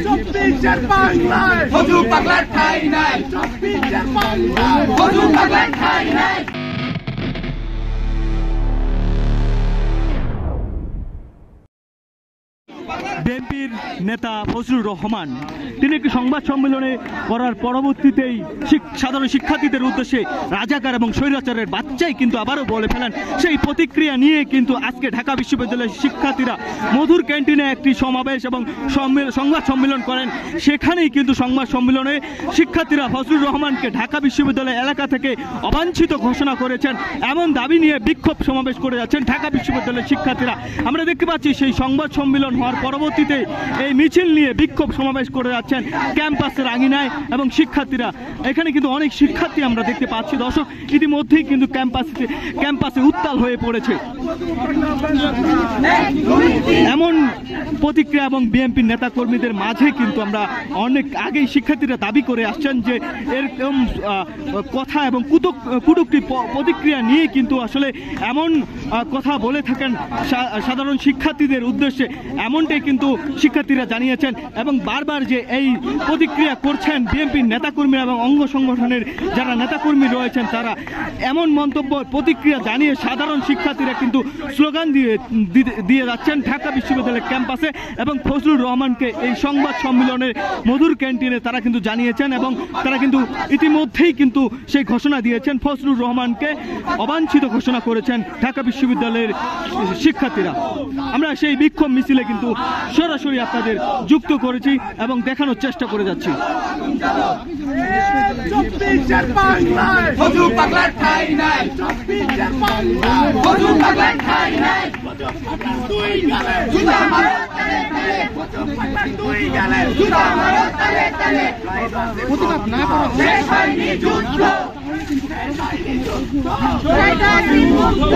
চব্বিশের বাংলায় হুজুর পাগলার ঠাই নাই, চব্বিশের বাংলায় হুজুর পাগলার ঠাই নাই। বিএনপির নেতা ফজলুর রহমান তিনি একটি সংবাদ সম্মেলনে করার পরবর্তীতেই সাধারণ শিক্ষার্থীদের উদ্দেশ্যে রাজাকার এবং স্বৈরাচারের বাচ্চাই কিন্তু আবারও বলে ফেলেন। সেই প্রতিক্রিয়া নিয়ে কিন্তু আজকে ঢাকা বিশ্ববিদ্যালয়ের শিক্ষার্থীরা মধুর ক্যান্টিনে একটি সমাবেশ এবং সংবাদ সম্মেলন করেন। সেখানেই কিন্তু সংবাদ সম্মেলনে শিক্ষার্থীরা ফজলুর রহমানকে ঢাকা বিশ্ববিদ্যালয় এলাকা থেকে অবাঞ্ছিত ঘোষণা করেছেন, এমন দাবি নিয়ে বিক্ষোভ সমাবেশ করে যাচ্ছেন ঢাকা বিশ্ববিদ্যালয়ের শিক্ষার্থীরা। আমরা দেখতে পাচ্ছি সেই সংবাদ সম্মেলন হওয়ার পরবর্তীতে এই মিছিল নিয়ে বিক্ষোভ সমাবেশ করে যাচ্ছেন ক্যাম্পাসের আঙিনায় এবং শিক্ষার্থীরা। এখানে কিন্তু অনেক শিক্ষার্থী আমরা দেখতে পাচ্ছি। দর্শক, ইতিমধ্যেই কিন্তু ক্যাম্পাসে উত্তাল হয়ে পড়েছে। এমন প্রতিক্রিয়া এবং বিএনপির নেতা কর্মীদের মাঝে কিন্তু আমরা অনেক আগেই শিক্ষার্থীরা দাবি করে আসছেন যে এরকম কথা এবং কটূক্তি প্রতিক্রিয়া নিয়ে কিন্তু আসলে এমন কথা বলে থাকেন সাধারণ শিক্ষার্থীদের উদ্দেশ্যে, এমনটাই কিন্তু শিক্ষার্থীরা জানিয়েছেন। এবং বারবার যে এই প্রতিক্রিয়া করছেন বিএনপির নেতাকর্মী এবং অঙ্গ সংগঠনের যারা নেতাকর্মী রয়েছেন, তারা এমন মন্তব্য প্রতিক্রিয়া জানিয়ে সাধারণ শিক্ষার্থীরা কিন্তু স্লোগান দিয়ে যাচ্ছেন ঢাকা বিশ্ববিদ্যালয়ের ক্যাম্পাসে। এবং ফজলুর রহমানকে এই সংবাদ সম্মেলনের মধুর ক্যান্টিনে তারা কিন্তু জানিয়েছেন এবং তারা কিন্তু ইতিমধ্যেই কিন্তু সেই ঘোষণা দিয়েছেন। ফজলুর রহমানকে অবাঞ্ছিত ঘোষণা করেছেন ঢাকা বিশ্ববিদ্যালয়ের শিক্ষার্থীরা। আমরা সেই বিক্ষোভ মিছিলে কিন্তু সরাসরি আপনাদের যুক্ত করেছি এবং দেখানোর চেষ্টা করে যাচ্ছি। চব্বিশের বাংলায় হুজুর পাগলার ঠাই নাই, চব্বিশের বাংলায় হুজুর পাগলার ঠাই নাই। দুই গালে জুতা মারো তালে তালে, হুজুর পাগলার দুই গালে জুতা মারো তালে তালে। প্রতিবাদ না করো শেষ হয়নি যুদ্ধ, শেষ হয়নি যুদ্ধ, শয়তানি মুক্ত।